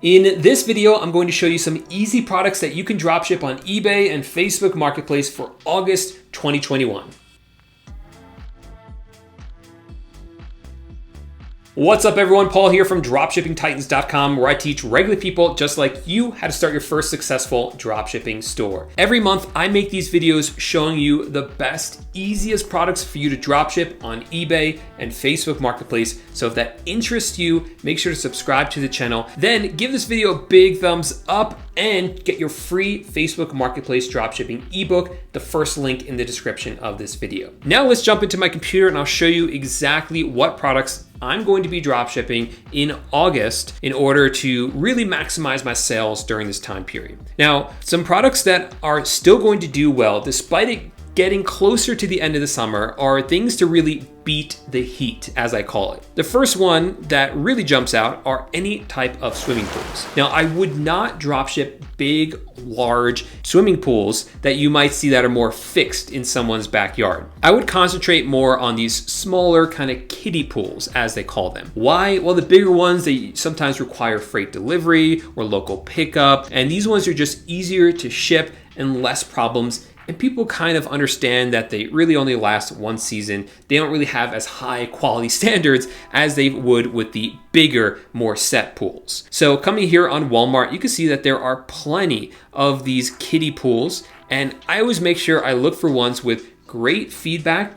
In this video, I'm going to show you some easy products that you can dropship on eBay and Facebook Marketplace for August 2021. What's up everyone, Paul here from dropshippingtitans.com, where I teach regular people just like you how to start your first successful dropshipping store. Every month I make these videos showing you the best, easiest products for you to dropship on eBay and Facebook Marketplace. So if that interests you, make sure to subscribe to the channel. Then give this video a big thumbs up and get your free Facebook Marketplace dropshipping ebook, the first link in the description of this video. Now let's jump into my computer and I'll show you exactly what products I'm going to be dropshipping in August in order to really maximize my sales during this time period. Now, some products that are still going to do well despite it getting closer to the end of the summer are things to really beat the heat, as I call it. The first one that really jumps out are any type of swimming pools. Now, I would not dropship big, large swimming pools that you might see that are more fixed in someone's backyard. I would concentrate more on these smaller kind of kiddie pools, as they call them. Why? Well, the bigger ones, they sometimes require freight delivery or local pickup, and these ones are just easier to ship and less problems. And people kind of understand that they really only last one season. They don't really have as high quality standards as they would with the bigger, more set pools. So coming here on Walmart, you can see that there are plenty of these kiddie pools. And I always make sure I look for ones with great feedback,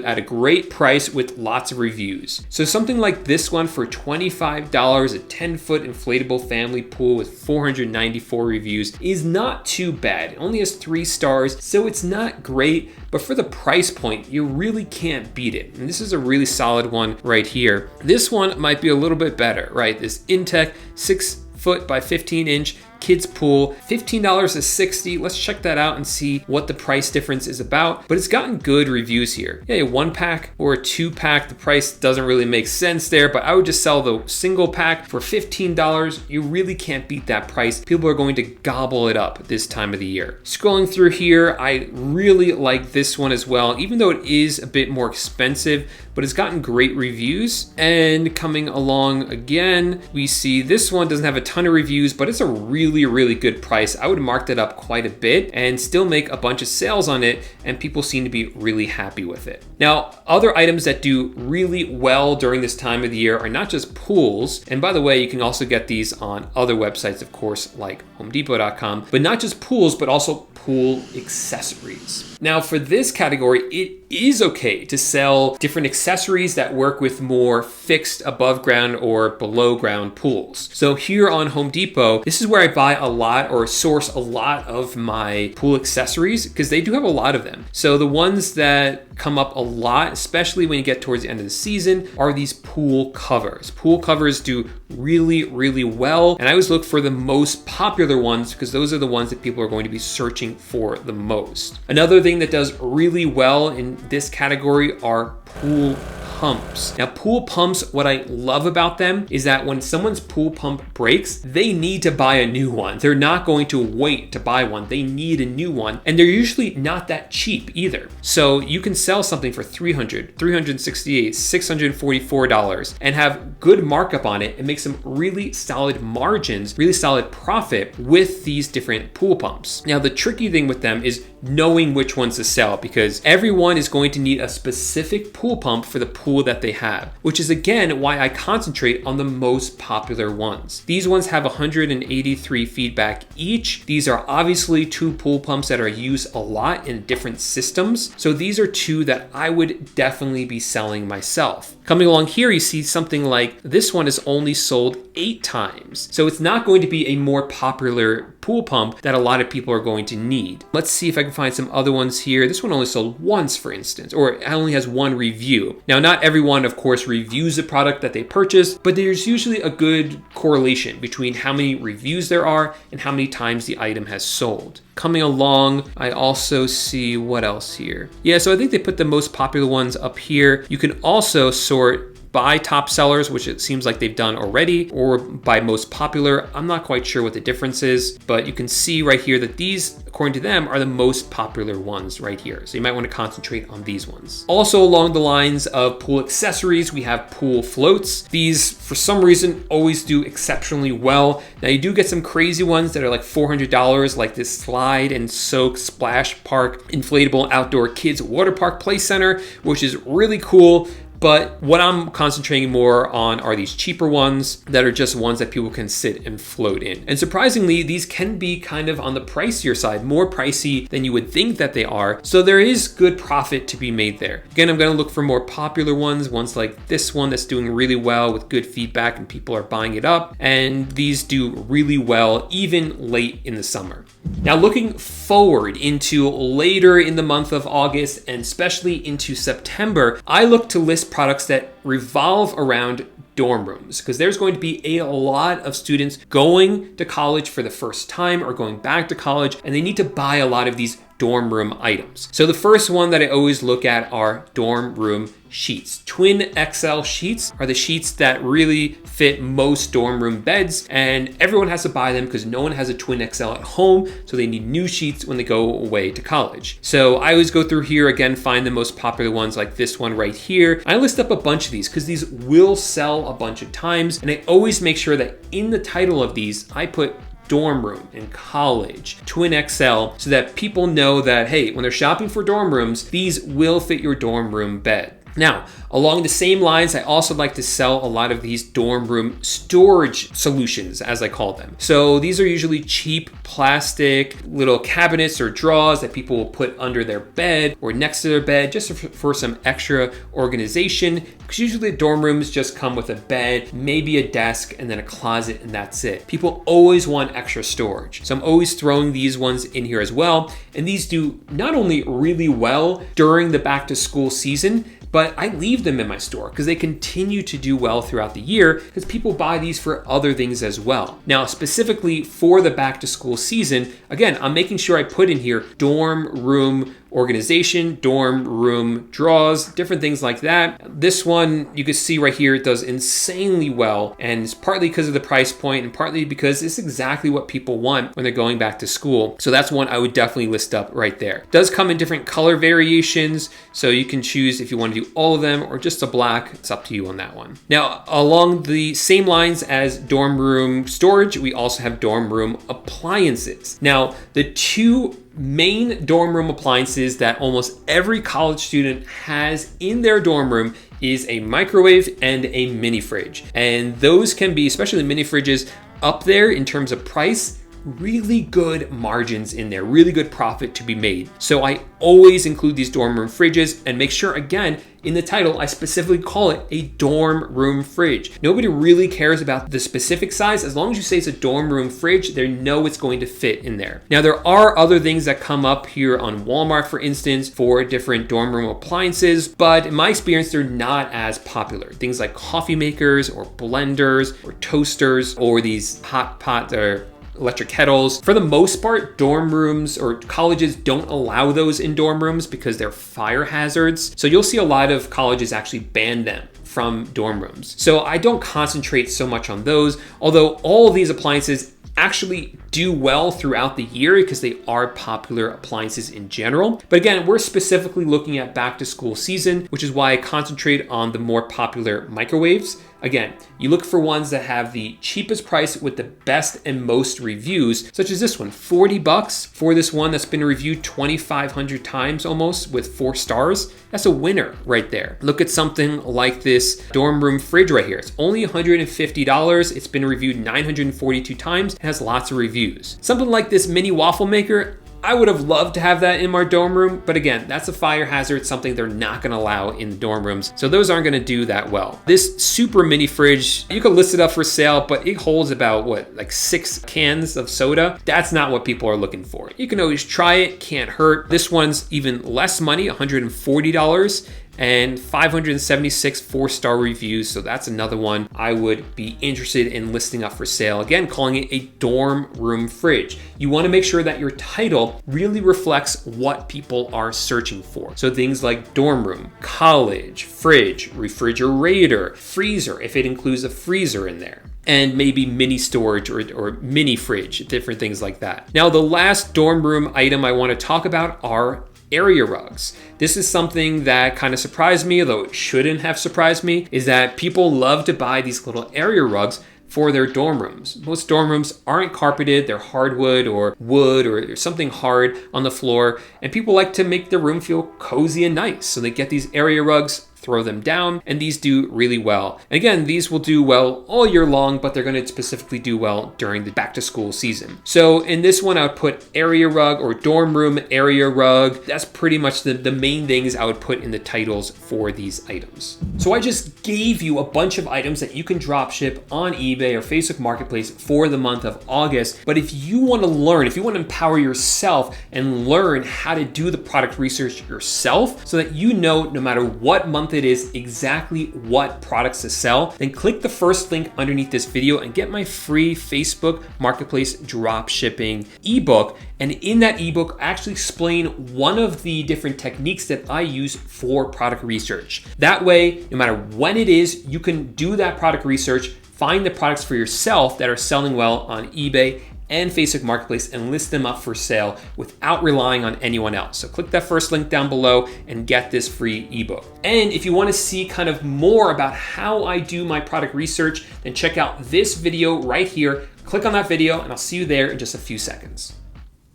at a great price with lots of reviews. So something like this one for $25, a 10-foot inflatable family pool with 494 reviews is not too bad. It only has 3 stars, so it's not great, but for the price point, you really can't beat it. And this is a really solid one right here. This one might be a little bit better, right? This Intech 6-foot by 15-inch kids pool, $15 to $60. Let's check that out and see what the price difference is about. But it's gotten good reviews here. Yeah, a 1-pack or a 2-pack, the price doesn't really make sense there, but I would just sell the single pack for $15. You really can't beat that price. People are going to gobble it up this time of the year. Scrolling through here, I really like this one as well, even though it is a bit more expensive, but it's gotten great reviews. And coming along again, we see this one doesn't have a ton of reviews, but it's a really good price. I would mark that up quite a bit and still make a bunch of sales on it, and people seem to be really happy with it. Now, other items that do really well during this time of the year are not just pools, and by the way, you can also get these on other websites, of course, like homedepot.com, but not just pools, but also pool accessories. Now, for this category, it is okay to sell different accessories that work with more fixed above ground or below ground pools. So here on Home Depot, this is where I buy a lot or source a lot of my pool accessories because they do have a lot of them. So the ones that come up a lot, especially when you get towards the end of the season, are these pool covers. Pool covers do really well, and I always look for the most popular ones because those are the ones that people are going to be searching for the most. Another thing that does really well in this category are pool pumps. Now, pool pumps, what I love about them is that when someone's pool pump breaks, they need to buy a new one. They're not going to wait to buy one. They need a new one, and they're usually not that cheap either. So you can sell something for $300, $368, $644 and have good markup on it and make some really solid margins, really solid profit with these different pool pumps. Now, the tricky thing with them is knowing which ones to sell because everyone is going to need a specific pool pump for the pool that they have, which is again why I concentrate on the most popular ones. These ones have 183 feedback each. These are obviously 2 pool pumps that are used a lot in different systems. So these are 2 that I would definitely be selling myself. Coming along here, you see something like this one is only sold 8 times. So it's not going to be a more popular pool pump that a lot of people are going to need. Let's see if I can find some other ones here. This one only sold once, for instance, or it only has 1 review. Now, not everyone, of course, reviews the product that they purchased, but there's usually a good correlation between how many reviews there are and how many times the item has sold. Coming along, I also see what else here. Yeah, so I think they put the most popular ones up here. You can also sort by top sellers, which it seems like they've done already, or by most popular. I'm not quite sure what the difference is, but you can see right here that these, according to them, are the most popular ones right here. So you might want to concentrate on these ones. Also along the lines of pool accessories, we have pool floats. These, for some reason, always do exceptionally well. Now you do get some crazy ones that are like $400, like this Slide and Soak Splash Park inflatable outdoor kids water park play center, which is really cool. But what I'm concentrating more on are these cheaper ones that are just ones that people can sit and float in. And surprisingly, these can be kind of on the pricier side, more pricey than you would think that they are. So there is good profit to be made there. Again, I'm gonna look for more popular ones like this one that's doing really well with good feedback and people are buying it up. And these do really well even late in the summer. Now looking forward into later in the month of August and especially into September, I look to list products that revolve around dorm rooms, because there's going to be a lot of students going to college for the first time or going back to college, and they need to buy a lot of these dorm room items. So the first one that I always look at are dorm room sheets. Twin XL sheets are the sheets that really fit most dorm room beds, and everyone has to buy them because no one has a Twin XL at home, so they need new sheets when they go away to college. So I always go through here, again, find the most popular ones like this one right here. I list up a bunch of these because these will sell a bunch of times, and I always make sure that in the title of these, I put dorm room and college, Twin XL, so that people know that, hey, when they're shopping for dorm rooms, these will fit your dorm room bed. Now, along the same lines, I also like to sell a lot of these dorm room storage solutions, as I call them. So these are usually cheap plastic little cabinets or drawers that people will put under their bed or next to their bed just for some extra organization. Because usually dorm rooms just come with a bed, maybe a desk, and then a closet, and that's it. People always want extra storage. So I'm always throwing these ones in here as well. And these do not only really well during the back to school season, but I leave them in my store because they continue to do well throughout the year because people buy these for other things as well. Now, specifically for the back to school season, again, I'm making sure I put in here dorm room organization, dorm room drawers, different things like that. This one, you can see right here, it does insanely well, and it's partly because of the price point and partly because it's exactly what people want when they're going back to school. So that's one I would definitely list up right there. It does come in different color variations, so you can choose if you want to do all of them or just a black. It's up to you on that one. Now, along the same lines as dorm room storage, we also have dorm room appliances. Now, the two main dorm room appliances that almost every college student has in their dorm room is a microwave and a mini fridge. And those can be, especially mini fridges, up there in terms of price, really good margins in there, really good profit to be made. So I always include these dorm room fridges and make sure, again, in the title, I specifically call it a dorm room fridge. Nobody really cares about the specific size. As long as you say it's a dorm room fridge, they know it's going to fit in there. Now, there are other things that come up here on Walmart, for instance, for different dorm room appliances, but in my experience, they're not as popular. Things like coffee makers or blenders or toasters or these hot pot or electric kettles. For the most part, dorm rooms or colleges don't allow those in dorm rooms because they're fire hazards. So you'll see a lot of colleges actually ban them from dorm rooms. So I don't concentrate so much on those, although all of these appliances actually do well throughout the year because they are popular appliances in general. But again, we're specifically looking at back to school season, which is why I concentrate on the more popular microwaves. Again, you look for ones that have the cheapest price with the best and most reviews, such as this one, $40 for this one that's been reviewed 2,500 times almost with 4 stars. That's a winner right there. Look at something like this dorm room fridge right here. It's only $150. It's been reviewed 942 times. It has lots of reviews. Something like this mini waffle maker, I would have loved to have that in my dorm room, but again, that's a fire hazard, something they're not gonna allow in the dorm rooms, so those aren't gonna do that well. This super mini fridge, you can list it up for sale, but it holds about, like 6 cans of soda. That's not what people are looking for. You can always try it, can't hurt. This one's even less money, $140. and 576 4-star reviews. So that's another one I would be interested in listing up for sale. Again, calling it a dorm room fridge. You want to make sure that your title really reflects what people are searching for. So things like dorm room, college, fridge, refrigerator, freezer, if it includes a freezer in there, and maybe mini storage or mini fridge, different things like that. Now, the last dorm room item I want to talk about are area rugs. This is something that kind of surprised me, although it shouldn't have surprised me, is that people love to buy these little area rugs for their dorm rooms. Most dorm rooms aren't carpeted, they're hardwood or wood or something hard on the floor, and people like to make their room feel cozy and nice. So they get these area rugs, throw them down, and these do really well. And again, these will do well all year long, but they're going to specifically do well during the back to school season. So in this one, I would put area rug or dorm room area rug. That's pretty much the main things I would put in the titles for these items. So I just gave you a bunch of items that you can drop ship on eBay or Facebook Marketplace for the month of August. But if you want to learn, if you want to empower yourself and learn how to do the product research yourself so that you know no matter what month it is exactly what products to sell, then click the first link underneath this video and get my free Facebook Marketplace drop shipping ebook. And in that ebook, I actually explain one of the different techniques that I use for product research. That way, no matter when it is, you can do that product research, find the products for yourself that are selling well on eBay and Facebook Marketplace and list them up for sale without relying on anyone else. So click that first link down below and get this free ebook. And if you want to see kind of more about how I do my product research, then check out this video right here. Click on that video and I'll see you there in just a few seconds.